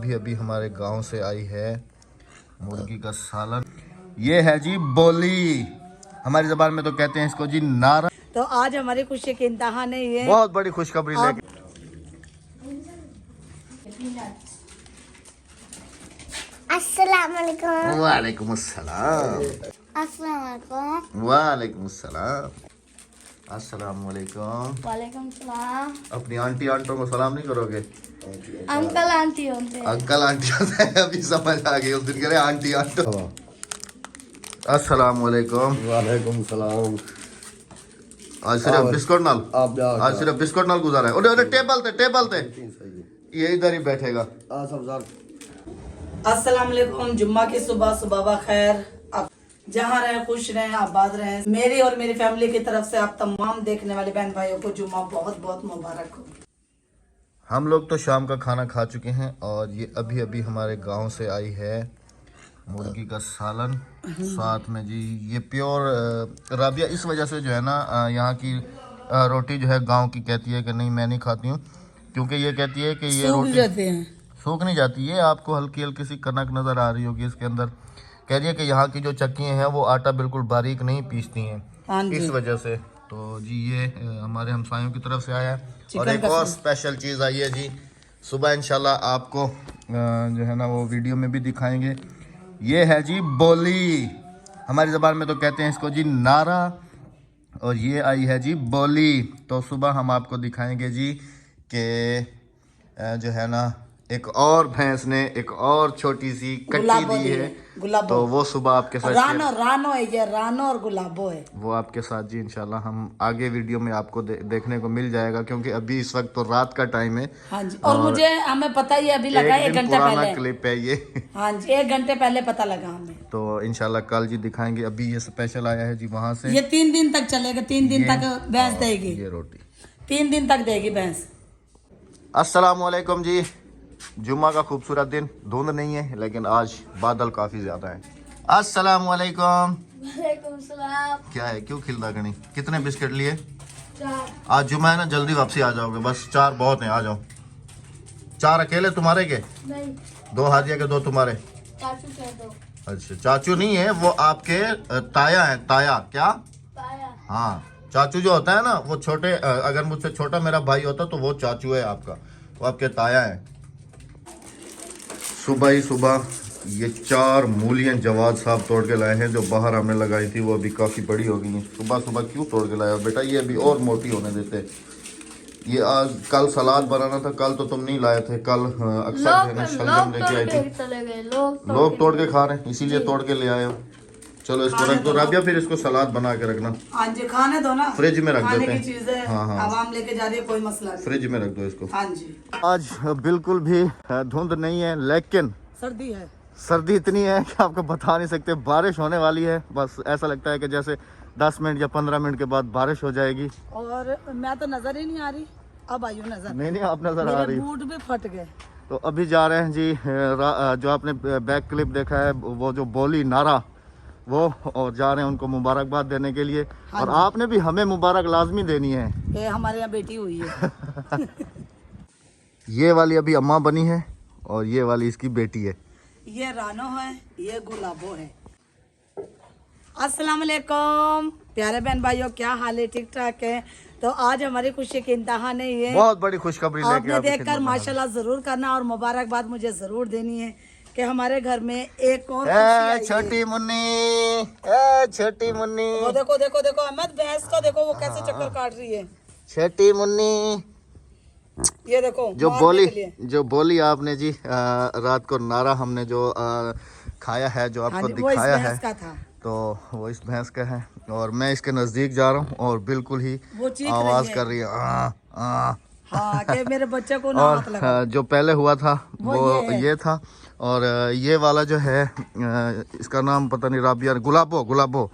अभी अभी हमारे गांव से आई है मुर्गी का सालन। ये है जी बोली, हमारी जबान में तो कहते हैं इसको जी नारा। तो आज हमारी खुशी की इंतहा नहीं है, बहुत बड़ी खुशखबरी लेके। अस्सलाम वालेकुम। वालेकुम अस्सलाम। अस्सलाम वालेकुम। वालेकुम अस्सलाम। अस्सलाम वालेकुम। वालेकुम सलाम। अपनी आंटी आंटों को सलाम नहीं करोगे? अंकल आंटी होते हैं। अंकल आंटी होते हैं, अभी समझ आ गई। उस दिन कह रहे आंटी आंटो। अस्सलाम वालेकुम। वालेकुम सलाम। आज सिर्फ बिस्कुट नाल, आज सिर्फ बिस्कुट नाल गुजारा है। उधर टेबल ते ये इधर ही बैठेगा। अस्सलाम वालेकुम। जुम्मा की सुबह सुबह खैर। आप जहाँ रहे खुश रहें, आबाद रहें। मेरी और मेरी फैमिली की तरफ से आप तमाम देखने वाले बहन भाइयों को जुम्मा बहुत बहुत मुबारक हो। हम लोग तो शाम का खाना खा चुके हैं और ये अभी अभी हमारे गांव से आई है मुर्गी का सालन। साथ में जी ये प्योर राबिया इस वजह से जो है ना यहाँ की रोटी जो है गांव की कहती है कि नहीं मैं नहीं खाती हूँ, क्योंकि ये कहती है कि ये रोटी जाते हैं, सूख नहीं जाती है। आपको हल्की हल्की सी कनक नज़र आ रही होगी इसके अंदर। कह रही है कि यहाँ की जो चक्कियाँ हैं वो आटा बिल्कुल बारीक नहीं पीसती हैं, इस वजह से। तो जी ये हमारे हमसायों की तरफ से आया है। और एक और स्पेशल चीज़ आई है जी, सुबह इंशाल्लाह आपको जो है ना वो वीडियो में भी दिखाएंगे। ये है जी बोली, हमारी ज़बान में तो कहते हैं इसको जी नारा, और ये आई है जी बोली। तो सुबह हम आपको दिखाएंगे जी कि जो है ना एक और भैंस ने एक और छोटी सी कट्टी दी है, तो वो सुबह आपके साथ रानो है, ये रानो और गुलाबो है, वो आपके साथ जी इंशाल्लाह हम आगे वीडियो में आपको देखने को मिल जाएगा, क्योंकि अभी इस वक्त तो रात का टाइम है। हाँ जी, और मुझे हमें पता ही अभी लगा 1 घंटे पहले क्लिप है ये। हाँ जी, 1 घंटे पहले पता लगा हमें। तो इंशाल्लाह कल जी दिखाएंगे। अभी ये स्पेशल आया है जी वहाँ से। ये 3 दिन तक चलेगा, 3 दिन तक भैंस देगी, ये रोटी 3 दिन तक देगी भैंस। अस्सलाम वालेकुम जी। जुम्मा का खूबसूरत दिन, धुंध नहीं है लेकिन आज बादल काफी ज्यादा है। अस्सलाम वालेकुम। वालेकुम सलाम। क्या है, क्यों खिलता गणी? कितने बिस्किट लिए? 4। आज जुम्मा है ना, जल्दी वापसी आ जाओगे। बस 4 बहुत हैं, आ जाओ। 4 अकेले तुम्हारे के? नहीं, 2 हादिया के 2 तुम्हारे? चाचू कह दो। अच्छा, चाचू नहीं है वो आपके ताया है। ताया क्या? पाया। हाँ, चाचू जो होता है ना वो छोटे, अगर मुझसे छोटा मेरा भाई होता तो वो चाचू है आपका, वो आपके ताया है। सुबह ही सुबह ये 4 मूलियाँ जवाद साहब तोड़ के लाए हैं, जो बाहर हमने लगाई थी वो अभी काफ़ी बड़ी हो गई हैं। सुबह सुबह क्यों तोड़ के लाए हो बेटा? ये अभी और मोटी होने देते। ये आज कल सलाद बनाना था, कल तो तुम नहीं लाए थे। कल अक्सर जो शलजम लेके आई थी, चले गए लोग तोड़ के खा रहे हैं, इसीलिए तोड़ के ले आए हो। चलो इसको रख दो राबिया, फिर इसको सलाद बना के रखना। हाँ जी, खाने दो ना, फ्रिज में रख देते हैं। चीजें हाँ हाँ, आवाम लेके जा रही है, कोई मसला नहीं, फ्रिज में रख दो इसको। हाँ जी। आज बिल्कुल भी धुंध नहीं है, लेकिन सर्दी है, सर्दी इतनी है कि आपको बता नहीं सकते। बारिश होने वाली है, बस ऐसा लगता है कि जैसे 10 मिनट या 15 मिनट के बाद बारिश हो जाएगी। और मैं तो नजर ही नहीं आ रही, अब आई हूँ नजर। नहीं आप नजर आ रही। बूट भी फट गए। तो अभी जा रहे हैं जी, जो आपने बैक क्लिप देखा है वो जो बोली नारा, वो, और जा रहे हैं उनको मुबारकबाद देने के लिए। हाँ, और आपने भी हमें मुबारक लाजमी देनी है। ये हमारे यहाँ बेटी हुई है। ये वाली अभी अम्मा बनी है और ये वाली इसकी बेटी है। ये रानो है, ये गुलाबो है। अस्सलाम वालेकुम प्यारे बहन भाइयों, क्या हाल है? ठीक ठाक है। तो आज हमारी खुशी की इंतहा नहीं है, बहुत बड़ी खुशखबरी लेके आपने देखकर माशाल्लाह जरूर करना और मुबारकबाद मुझे जरूर देनी है कि हमारे घर में एक और छोटी मुन्नी, छोटी मुन्नी, वो देखो देखो देखो अहमद, भैंस को देखो वो कैसे चक्कर काट रही है। छोटी मुन्नी, ये देखो जो बोली आपने जी रात को नारा हमने जो खाया है, जो आपको दिखाया है, तो वो इस भैंस का है। और मैं इसके नजदीक जा रहा हूँ और बिल्कुल ही आवाज कर रही है हाँ, कि मेरे बच्चे को ना हाथ लगा। और जो पहले हुआ था वो ये था, और ये वाला जो है इसका नाम पता नहीं, राबिया, गुलाबो।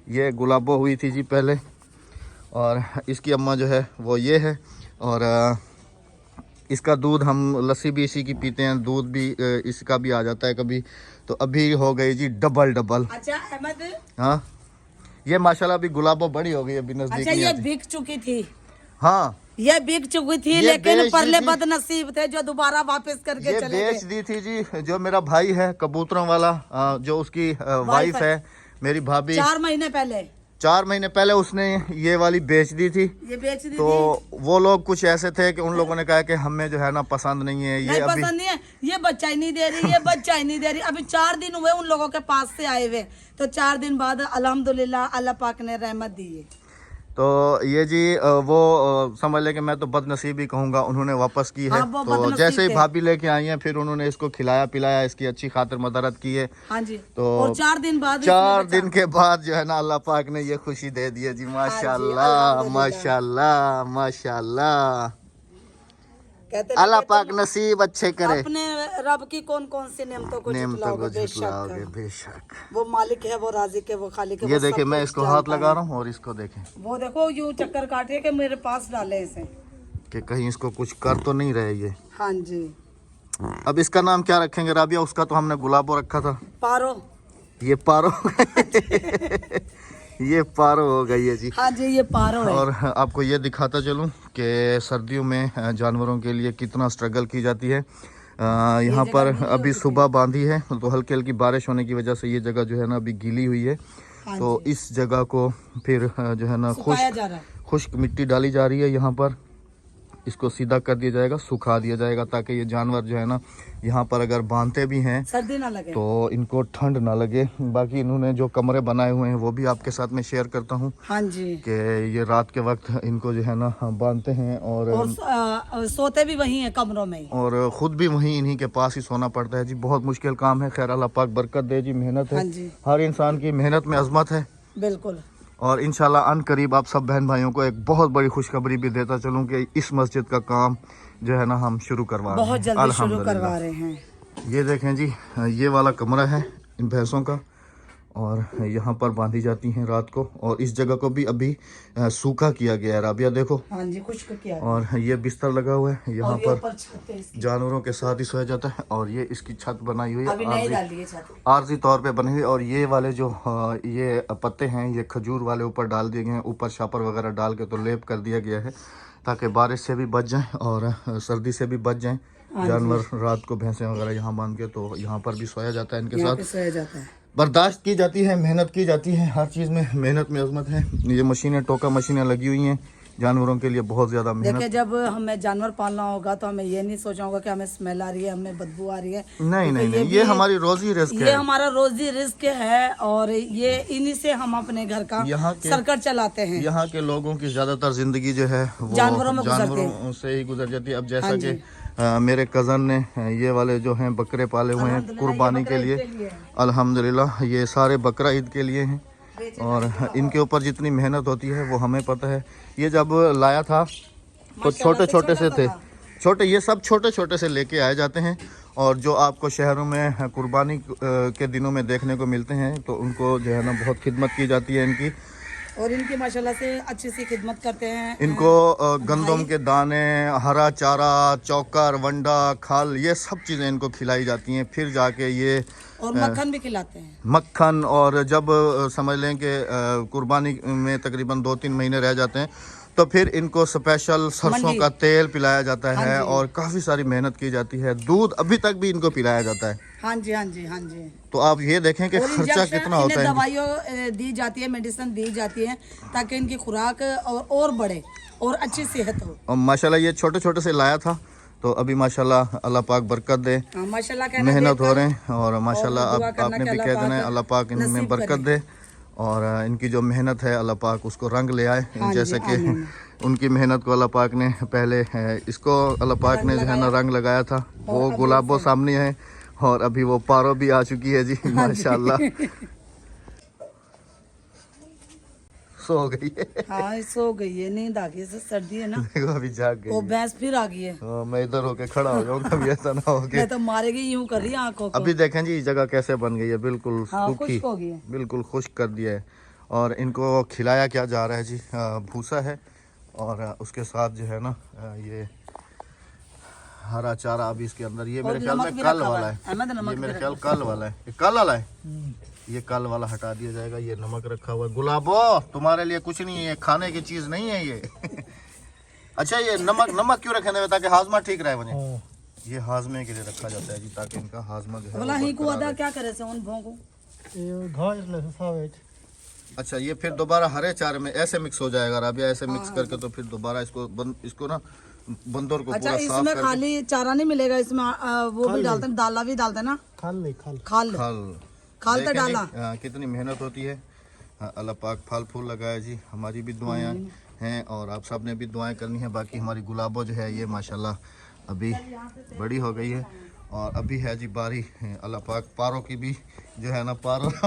ये गुलाबो हुई थी जी पहले, और इसकी अम्मा जो है वो ये है। और इसका दूध हम लस्सी भी इसी की पीते हैं, दूध भी इसका भी आ जाता है कभी। तो अभी हो गई जी डबल। अच्छा अहमद, हाँ ये माशाल्लाह अभी गुलाबो बड़ी हो गई, अभी नजदीक अच्छा ये बिक चुकी थी। हाँ ये बिक चुकी थी, ये लेकिन बेच परले दी थी। बदनसीब थे जो दोबारा वापस करके ये चले बेच गए। दी थी जी। जो मेरा भाई है कबूतरों वाला, जो उसकी वाइफ है, मेरी भाभी, 4 महीने पहले 4 महीने पहले उसने ये वाली बेच दी थी। ये बेच दी तो थी। वो लोग कुछ ऐसे थे कि उन लोगों ने कहा कि हमें जो है ना पसंद नहीं है ये नहीं अभी। पसंद नहीं है, ये बच्चा ही नहीं दे रही, ये बच्चा ही नहीं दे रही। अभी 4 दिन हुए उन लोगों के पास से आए हुए, तो 4 दिन बाद अल्हम्दुलिल्लाह अल्लाह पाक ने रहमत दी है। तो ये जी वो समझ ले कि मैं तो बदनसीब ही कहूँगा, उन्होंने वापस की है। हाँ, वो तो बदनसीब जैसे ही थे। भाभी लेके आई हैं फिर उन्होंने इसको खिलाया पिलाया, इसकी अच्छी खातिर मदद की है। हाँ जी। तो और 4 दिन बाद 4 इसमें दिन के बाद जो है ना अल्लाह पाक ने ये खुशी दे दी है जी। माशाल्लाह अल्हम्दुलिल्लाह। माशाल्लाह माशाल्लाह। कहते अल्लाह नहीं, पाक नसीब अच्छे करे। अपने रब की कौन कौन सी नेमतों को नेमतों को झुटलाओगे, झुटलाओगे बेशक बेशक। वो मालिक है, वो राज़िक है, वो खालिक है। ये वो देखिए सब मैं कुछ इसको हाथ जानता लगा है। रहा हूँ और इसको देखें वो देखो यूं चक्कर काट रही है कि मेरे पास डाले इसे। कि कहीं इसको कुछ कर तो नहीं रहे ये। हाँ जी। अब इसका नाम क्या रखेंगे राबिया? उसका तो हमने गुलाबो रखा था। पारो। ये पारो ये पारो हो गई है जी। हाँ जी, ये पारो है। और आपको ये दिखाता चलूं कि सर्दियों में जानवरों के लिए कितना स्ट्रगल की जाती है। यहाँ पर अभी सुबह बांधी है तो हल्की हल्की बारिश होने की वजह से ये जगह जो है ना अभी गीली हुई है। हाँ तो जी। इस जगह को फिर जो है ना सुखाया जा रहा है। खुश्क मिट्टी डाली जा रही है यहाँ पर। इसको सीधा कर दिया जाएगा, सुखा दिया जाएगा ताकि ये जानवर जो है ना यहाँ पर अगर बांधते भी हैं सर्दी ना लगे। तो इनको ठंड ना लगे। बाकी इन्होंने जो कमरे बनाए हुए हैं वो भी आपके साथ में शेयर करता हूँ हाँ जी। कि ये रात के वक्त इनको जो है ना बांधते हैं और सोते भी वही हैं कमरों में ही। और ख़ुद भी वहीं इन्हीं के पास ही सोना पड़ता है जी। बहुत मुश्किल काम है। खैर अल्लाह पाक बरकत दे जी। मेहनत है, हाँ जी। हर इंसान की मेहनत में अजमत है। बिल्कुल। और इंशाल्लाह अन करीब आप सब बहन भाइयों को एक बहुत बड़ी खुशखबरी भी देता चलूँ कि इस मस्जिद का काम जो है ना हम शुरू करवा रहे हैं। बहुत जल्दी शुरू अल्हम्दुलिल्लाह। करवा रहे हैं। ये देखें जी, ये वाला कमरा है इन भैंसों का और यहाँ पर बांधी जाती हैं रात को। और इस जगह को भी अभी सूखा किया गया है राबिया देखो। हाँ जी, खुश्क किया। और ये बिस्तर लगा हुआ है यहाँ और ये पर ऊपर छत है इसकी। जानवरों के साथ ही सोया जाता है। और ये इसकी छत बनाई हुई अभी नहीं है, डाली है छत। आर्जी तौर पे बनी हुई। और ये वाले जो ये पत्ते हैं ये खजूर वाले ऊपर डाल दिए गए हैं। ऊपर शापर वगैरह डाल के तो लेप कर दिया गया है ताकि बारिश से भी बच जाएं और सर्दी से भी बच जाएं जानवर। रात को भैंसें वगैरह यहाँ बांध के तो यहाँ पर भी सोया जाता है इनके यहाँ साथ। पे सोया जाता है। बर्दाश्त की जाती है, मेहनत की जाती है, हर चीज़ में मेहनत में अजमत है। ये मशीनें टोका मशीनें लगी हुई हैं जानवरों के लिए, बहुत ज़्यादा देखिए मेहनत। जब हमें जानवर पालना होगा तो हमें ये नहीं सोचना होगा कि हमें स्मेल आ रही है, हमें बदबू आ रही है। नहीं नहीं नहीं, भी- ये हमारी रोजी रिस्क ये है। हमारा रोजी रिस्क है और ये इन्हीं से हम अपने घर का यहाँ के- सर्कल चलाते हैं। यहाँ के लोगों की ज़्यादातर ज़िंदगी जो है वो जानवरों में गुजरती जानवरों से ही गुजर जाती है। अब जैसा हाँ कि मेरे कज़न ने ये वाले जो हैं बकरे पाले हुए हैं कुर्बानी के लिए। अल्हम्दुलिल्लाह ये सारे बकरा ईद के लिए हैं और इनके ऊपर जितनी मेहनत होती है वो हमें पता है। ये जब लाया था तो छोटे छोटे से थे, छोटे, ये सब छोटे छोटे से लेके आए जाते हैं। और जो आपको शहरों में कुर्बानी के दिनों में देखने को मिलते हैं तो उनको जो है ना बहुत खिदमत की जाती है इनकी। और इनकी माशाल्लाह से अच्छी सी खिदमत करते हैं। इनको गंदम के दाने, हरा चारा, चौकर, वंडा, खाल, ये सब चीज़ें इनको खिलाई जाती हैं। फिर जाके ये और मक्खन भी खिलाते हैं। मक्खन। और जब समझ लें कि कुर्बानी में तकरीबन 2-3 महीने रह जाते हैं तो फिर इनको स्पेशल सरसों का तेल पिलाया जाता है और काफ़ी सारी मेहनत की जाती है। दूध अभी तक भी इनको पिलाया जाता है। हाँ जी हाँ जी हाँ जी। तो आप ये देखें कि और खर्चा इंजेक्शन, कितना होता इन्हें है। दवाइयों दी जाती है, मेडिसिन दी जाती है ताकि इनकी खुराक और बढ़े और अच्छी सेहत हो। और माशाल्लाह ये छोटे छोटे से लाया था तो अभी माशाल्लाह अल्लाह पाक बरकत दे। हाँ, माशाल्लाह कहना मेहनत हो देखकर रहे हैं और माशाल्लाह और दुआ करना आपने कि भी अल्लाह कह देना है पाक अल्लाह पाक इनमें नसीब बरकत करे। दे और इनकी जो मेहनत है अल्लाह पाक उसको रंग ले आए। हाँ जी, जैसे कि आमीन। उनकी मेहनत को अल्लाह पाक ने पहले इसको अल्लाह पाक ने जो है ना रंग लगाया था, वो गुलाबो सामने है और अभी वो पारो भी आ चुकी है जी माशाल्लाह। सो गई है। हाँ सो गई है, नींद आ गई है, सर्दी है ना। देखो अभी जाग गई वो है। भैंस फिर आ गई है। हाँ, मैं इधर होके खड़ा हो जाऊँ कभी ऐसा ना हो के। मैं तो मारेगी यूं कर रही है आंखों को। अभी देखें जी जगह कैसे बन गई है, बिल्कुल हाँ, सूखी, खुश्क हो गई है। बिल्कुल खुश्क कर दिया है। और इनको खिलाया क्या जा रहा है जी, भूसा है और उसके साथ जो है ना ये हरा चारा अभी इसके अंदर। ये मेरे ख्याल में कल वाला है, ये मेरे ख्याल कल वाला है, ये कल वाला है। ये कल वाला हटा दिया जाएगा। ये नमक रखा हुआ है। गुलाबो तुम्हारे लिए कुछ नहीं है, खाने की चीज नहीं है ये। अच्छा ये नमक नमक क्यों रखे हुए ताकि हाजमा ठीक रहे वने? ये हाजमे के लिए रखा जाता है जी, ताकि इनका हाजमा जो है बोला वो ही को बरकरार अदा रहे। क्या करे से उन भोंगो अच्छा ये फिर दोबारा हरे चारे में ऐसे मिक्स हो जाएगा राबिया, ऐसे मिक्स करके तो फिर दोबारा इसको ना बंदर को अच्छा पूरा साफ इसमें करके खाली चारा नहीं मिलेगा, इसमें वो भी डालते हैं, दाला भी डालते हैं ना, खाल खाल खाल तो देखें जी, डाला। कितनी मेहनत होती है। अल्लाह पाक फल फूल लगाए जी, हमारी भी दुआएं हैं और आप सब ने भी दुआएं करनी है। बाकी हमारी गुलाबो जो है ये माशाल्लाह अभी बड़ी हो गई है और अभी है जी बारी अल्लाह पाक पारों की भी जो है ना पारों की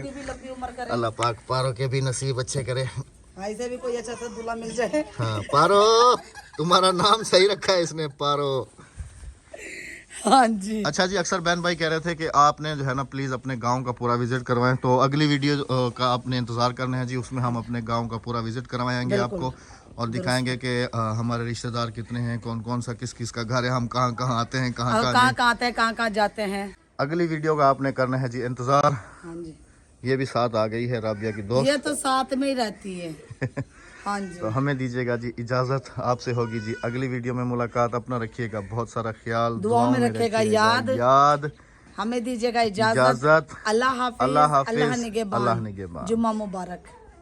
भी लंबी उम्र करे, अल्लाह पाक पारों के भी नसीब अच्छे करे। ऐसे भी कोई अच्छा सा दूल्हा मिल जाए। हाँ पारो, तुम्हारा नाम सही रखा है इसने, पारो। हाँ जी। अच्छा जी, अक्सर बहन भाई कह रहे थे कि आपने जो है ना प्लीज़ अपने गांव का पूरा विजिट करवाएं, तो अगली वीडियो का आपने इंतज़ार करना है जी, उसमें हम अपने गांव का पूरा विजिट करवाएंगे आपको और दिखाएंगे कि हमारे रिश्तेदार कितने हैं, कौन कौन सा किस किस का घर है, हम कहाँ कहाँ आते हैं, कहाँ कहाँ कहाँ आते हैं, कहाँ कहाँ जाते हैं। अगली वीडियो का आपने करना है जी इंतज़ार। हाँ जी, ये भी साथ आ गई है राबिया की दोस्त। ये तो साथ में ही रहती है। हाँ जी, तो हमें दीजिएगा जी इजाज़त, आपसे होगी जी अगली वीडियो में मुलाकात। अपना रखिएगा बहुत सारा ख्याल, दुआओं में रखिएगा याद। हमें दीजिएगा इजाजत। इजाज़त। अल्लाह हाफिज, अल्लाह हाफिज, अल्लाह निगहबान, अल्लाह निगहबान। जुम्मा मुबारक।